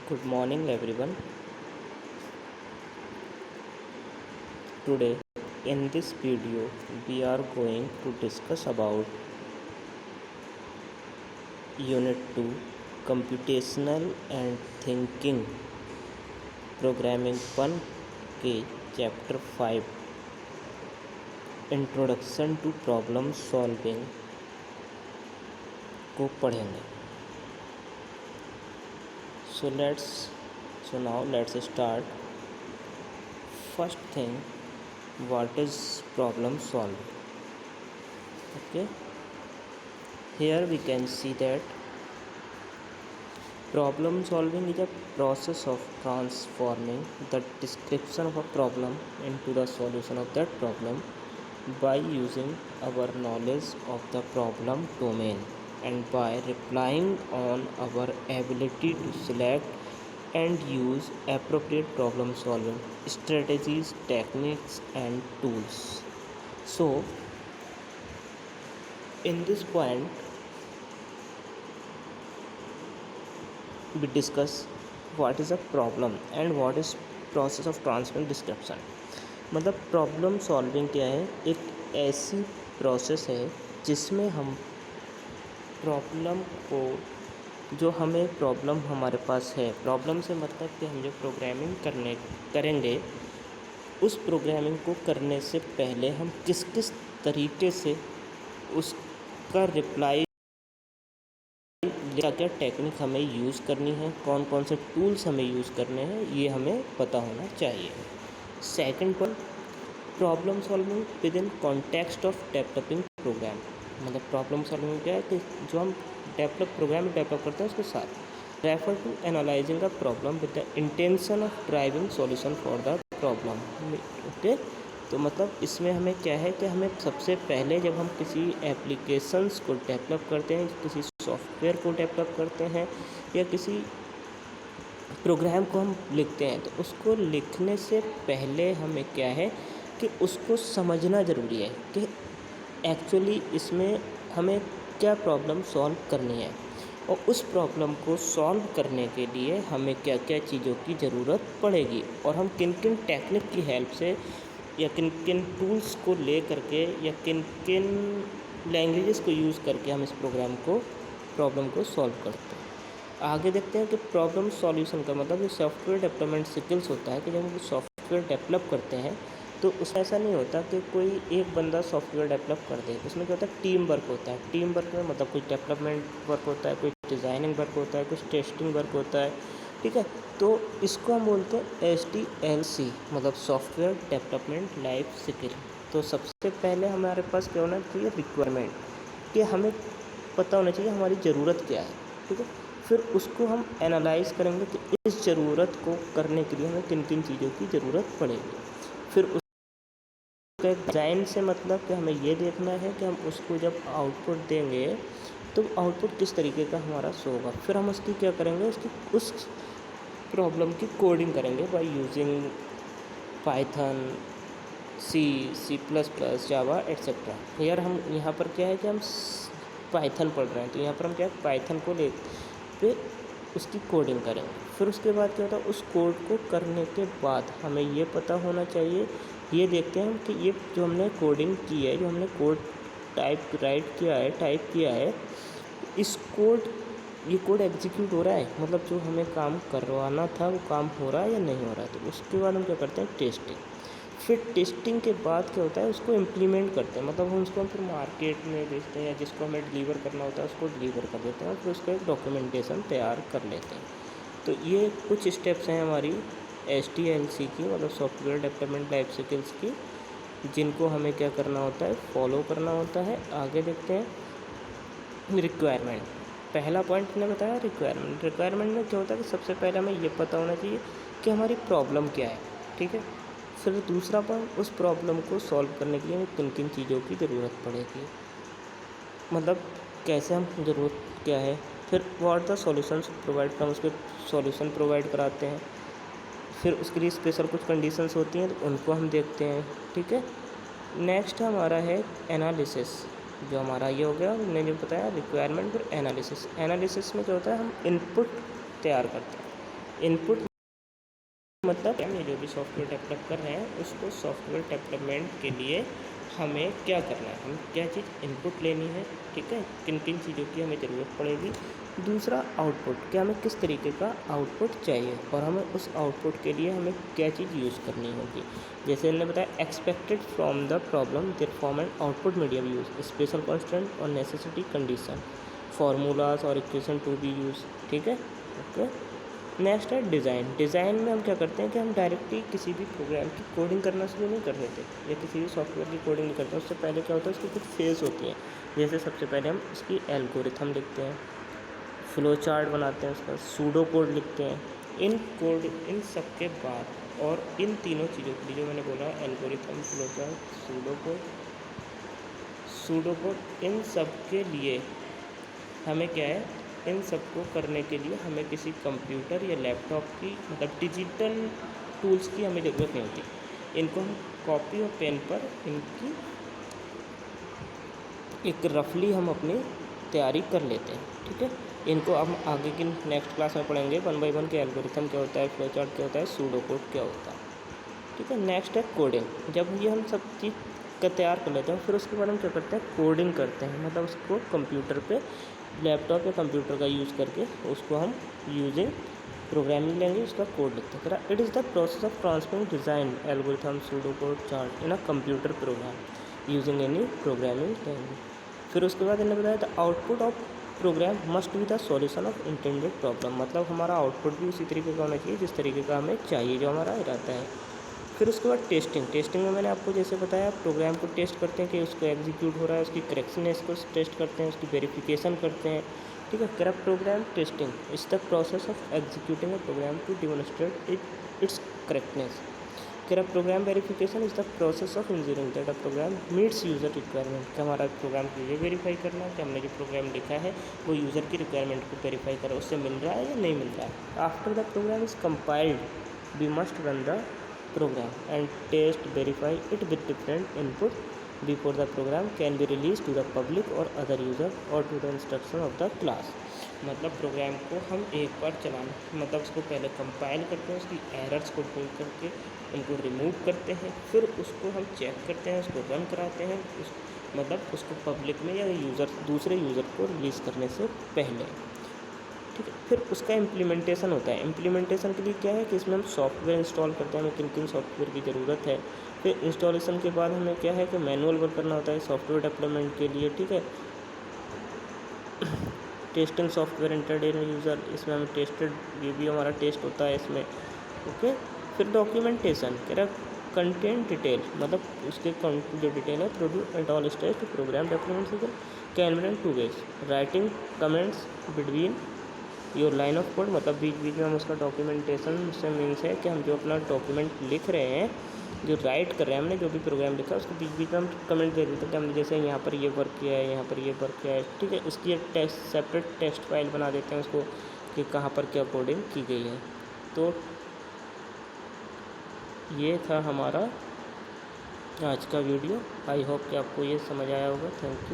Good morning, everyone. Today, in this video, we are going to discuss about Unit 2 Computational and Thinking Programming 1 के Chapter 5 Introduction to Problem Solving को पढ़ेंगे. So now let's start. First thing, what is problem solving? Okay, here we can see that problem solving is a process of transforming the description of a problem into the solution of that problem by using our knowledge of the problem domain and by relying on our ability to select and use appropriate problem solving strategies, techniques and tools. So in this point we discuss what is a problem and what is process of transforming description. मतलब problem solving क्या है? एक ऐसी process है जिसमें हम problem को, जो हमें प्रॉब्लम हमारे पास है, प्रॉब्लम से मतलब कि हम जो प्रोग्रामिंग करेंगे उस प्रोग्रामिंग को करने से पहले हम किस किस तरीके से उसका रिप्लाई, क्या क्या टेक्निक हमें यूज़ करनी है, कौन कौन से टूल्स हमें यूज़ करने हैं, ये हमें पता होना चाहिए. Second point, problem solving within context of developing program. मतलब प्रॉब्लम सॉल्विंग क्या है कि जो हम प्रोग्राम डेवलप करते हैं उसके साथ. Refer to analysing the problem with the intention of driving solution for the problem. Okay, तो मतलब इसमें हमें क्या है कि हमें सबसे पहले जब हम किसी एप्लीकेशंस को डेवलप करते हैं, किसी सॉफ्टवेयर को डेवलप करते हैं या किसी प्रोग्राम को हम लिखते हैं, तो उसको लिखने से पहले हमें क्या है कि उसको समझना ज़रूरी है कि एक्चुअली इसमें हमें क्या प्रॉब्लम सॉल्व करनी है और उस प्रॉब्लम को सॉल्व करने के लिए हमें क्या क्या चीज़ों की ज़रूरत पड़ेगी और हम किन किन टेक्निक की हेल्प से या किन किन टूल्स को ले करके या किन किन लैंग्वेजेस को यूज़ करके हम इस प्रॉब्लम को सॉल्व करते हैं. आगे देखते हैं कि प्रॉब्लम सॉल्यूशन का मतलब ये सॉफ्टवेयर डेवलपमेंट स्किल्स होता है कि जब हम सॉफ्टवेयर डेवलप करते हैं तो उसमें ऐसा नहीं होता कि कोई एक बंदा सॉफ्टवेयर डेवलप कर दे. उसमें क्या होता है, टीम वर्क होता है. टीम वर्क में मतलब कुछ डेवलपमेंट वर्क होता है, कुछ डिज़ाइनिंग वर्क होता है, कुछ टेस्टिंग वर्क होता है. ठीक है, तो इसको हम बोलते हैं SDLC, मतलब सॉफ्टवेयर डेवलपमेंट लाइफ साइकिल. तो सबसे पहले हमारे पास क्या होना चाहिए, रिक्वायरमेंट, कि हमें पता होना चाहिए हमारी ज़रूरत क्या है. ठीक है, फिर उसको हम एनालाइज करेंगे कि इस ज़रूरत को करने के लिए हमें किन किन चीज़ों की ज़रूरत पड़ेगी. फिर उसका डिज़ाइन से मतलब कि हमें ये देखना है कि हम उसको जब आउटपुट देंगे तो आउटपुट किस तरीके का हमारा शो होगा. फिर हम उसकी क्या करेंगे, उस प्रॉब्लम की कोडिंग करेंगे by using Python, C++, Java etcetera. यार हम यहाँ पर क्या है कि हम पाइथन पढ़ रहे हैं, तो यहाँ पर हम क्या है पाइथन को ले पे उसकी कोडिंग करेंगे. फिर उसके बाद क्या होता है, उस कोड को करने के बाद हमें ये पता होना चाहिए, ये देखते हैं हम कि ये जो हमने कोडिंग की है, जो हमने कोड टाइप किया है, ये कोड एग्जीक्यूट हो रहा है, मतलब जो हमें काम करवाना था वो काम हो रहा है या नहीं हो रहा है. तो उसके बाद हम क्या करते हैं, टेस्टिंग. फिर टेस्टिंग के बाद क्या होता है, उसको इम्प्लीमेंट करते हैं, मतलब हम उसको हम फिर मार्केट में बेचते हैं या जिसको हमें डिलीवर करना होता है उसको डिलीवर कर देते हैं और फिर उसका एक डॉक्यूमेंटेशन तैयार कर लेते हैं. तो ये कुछ स्टेप्स हैं हमारी SDLC की, मतलब सॉफ्टवेयर डेवलपमेंट लाइफ साइकिल्स की, जिनको हमें क्या करना होता है, फॉलो करना होता है. आगे देखते हैं रिक्वायरमेंट. पहला पॉइंट मैंने बताया रिक्वायरमेंट में क्या होता है कि सबसे पहले हमें ये पता होना चाहिए कि हमारी प्रॉब्लम क्या है. ठीक है, फिर दूसरा पॉइंट, उस प्रॉब्लम को सॉल्व करने के लिए हमें किन किन चीज़ों की ज़रूरत पड़ेगी, मतलब कैसे हम ज़रूरत क्या है. फिर व्हाट द सॉल्यूशंस प्रोवाइड, हम उसके सॉल्यूशन प्रोवाइड कराते हैं. फिर उसके लिए स्पेशल कुछ कंडीशंस होती हैं तो उनको हम देखते हैं. ठीक है, नेक्स्ट हमारा है एनालिसिस. जो हमारा ये हो गया, मैंने जो बताया रिक्वायरमेंट, फिर एनालिसिस में क्या होता है, हम इनपुट तैयार करते हैं. इनपुट मतलब हम जो भी सॉफ्टवेयर डेवलप कर रहे हैं उसको सॉफ्टवेयर डेवलपमेंट के लिए हमें क्या करना है, हम क्या चीज़ इनपुट लेनी है, ठीक है, किन किन चीज़ों की हमें ज़रूरत पड़ेगी। दूसरा आउटपुट, क्या हमें किस तरीके का आउटपुट चाहिए और हमें उस आउटपुट के लिए हमें क्या चीज़ यूज़ करनी होगी। जैसे हमने बताया expected from the problem there form and output medium use special constant और नेसेसिटी कंडीशन फार्मूलाज और इक्वेशन टू बी यूज, ठीक है, ओके। नेक्स्ट है डिज़ाइन। डिज़ाइन में हम क्या करते हैं कि हम डायरेक्टली किसी भी प्रोग्राम की कोडिंग करना शुरू नहीं कर देते या किसी भी सॉफ्टवेयर की कोडिंग नहीं करते। उससे पहले क्या होता है, उसकी कुछ फेज़ होती हैं। जैसे सबसे पहले हम उसकी एल्गोरिथम लिखते हैं, फ्लो चार्ट बनाते हैं, उसका सूडो कोड लिखते हैं। इन सब के बाद और इन तीनों चीज़ों के लिए जो मैंने बोला algorithm, flow chart, pseudo code, इन सब के लिए हमें क्या है, इन सबको करने के लिए हमें किसी कंप्यूटर या लैपटॉप की मतलब डिजिटल टूल्स की हमें ज़रूरत नहीं होती। इनको हम कॉपी और पेन पर इनकी एक रफली हम अपनी तैयारी कर लेते हैं, ठीक है। इनको हम आगे की नेक्स्ट क्लास में पढ़ेंगे 1 बाय 1 के एल्गोरिथम क्या होता है, फ्लो चार्ट क्या होता है, सूडो कोड क्या होता है, ठीक है। नेक्स्ट है कोडिंग। जब ये हम सब चीज़ का तैयार कर लेते हैं फिर उसके बाद हम क्या करते हैं, कोडिंग करते हैं, मतलब उसको कंप्यूटर पे, लैपटॉप या कंप्यूटर का यूज़ करके उसको हम यूजिंग प्रोग्रामिंग लैंग्वेज उसका कोड लिखते हैं। It is the process of transferring design algorithm pseudo code chart in a computer program using any programming language. फिर उसके बाद इन्होंने बताया the output of program must be the solution of intended problem, मतलब हमारा output भी उसी तरीके का होना चाहिए जिस तरीके का हमें चाहिए, जो हमारा इरादा है। फिर उसके बाद टेस्टिंग में मैंने आपको जैसे बताया प्रोग्राम को टेस्ट करते हैं कि उसको एग्जीक्यूट हो रहा है, उसकी करेक्शनेस को टेस्ट करते हैं, उसकी वेरिफिकेशन करते हैं, ठीक है। Corrupt program testing is the process of executing a program to demonstrate its correctness. Corrupt program verification is the process of ensuring that a program meets user requirement, कि हमारा प्रोग्राम को ये वेरीफाई करना है कि हमने जो प्रोग्राम लिखा है वो यूज़र की रिक्वायरमेंट को वेरीफाई करा, उससे मिल रहा है या नहीं मिल रहा है। After the program is compiled we must run the program and test verify it with different input before the program can be released to the public or other user or to the instruction of the class। मतलब programme को हम एक बार चलाना, मतलब उसको पहले compile करते हैं, उसकी एरर्स को ढूंढ करके उनको रिमूव करते हैं, फिर उसको हम चेक करते हैं, उसको रन कराते हैं, मतलब उसको पब्लिक में या दूसरे यूज़र को रिलीज़ करने से पहले, ठीक है। फिर उसका इम्प्लीमेंटेशन होता है। इम्प्लीमेंटेशन के लिए क्या है कि इसमें हम सॉफ्टवेयर इंस्टॉल करते हैं, हमें किन किन सॉफ्टवेयर की ज़रूरत है। फिर इंस्टॉलेशन के बाद हमें क्या है कि मैनुअल वर्क करना होता है सॉफ्टवेयर डेवलपमेंट के लिए, ठीक है। टेस्टिंग सॉफ्टवेयर इंटरड इन यूज़र, इसमें हमें टेस्टेड, ये भी हमारा टेस्ट होता है इसमें, ओके। फिर डॉक्यूमेंटेशन कह रहा कंटेंट डिटेल, मतलब उसके जो डिटेल है produce at all stage to program development season can be done 2 ways, writing comments between your line of code, मतलब बीच बीच में हम उसका डॉक्यूमेंटेशन से मीन्स है कि हम जो अपना डॉक्यूमेंट लिख रहे हैं, जो राइट कर रहे हैं, हमने जो भी प्रोग्राम लिखा है उसको बीच बीच में हम कमेंट दे देते हैं कि हमने जैसे यहाँ पर ये वर्क किया है, यहाँ पर ये वर्क किया है, ठीक है। उसकी एक सेपरेट टेस्ट फाइल बना देते हैं उसको कि कहाँ पर क्या कोडिंग की गई है। तो ये था हमारा आज का वीडियो। आई होप कि आपको ये समझ आया होगा। Thank you.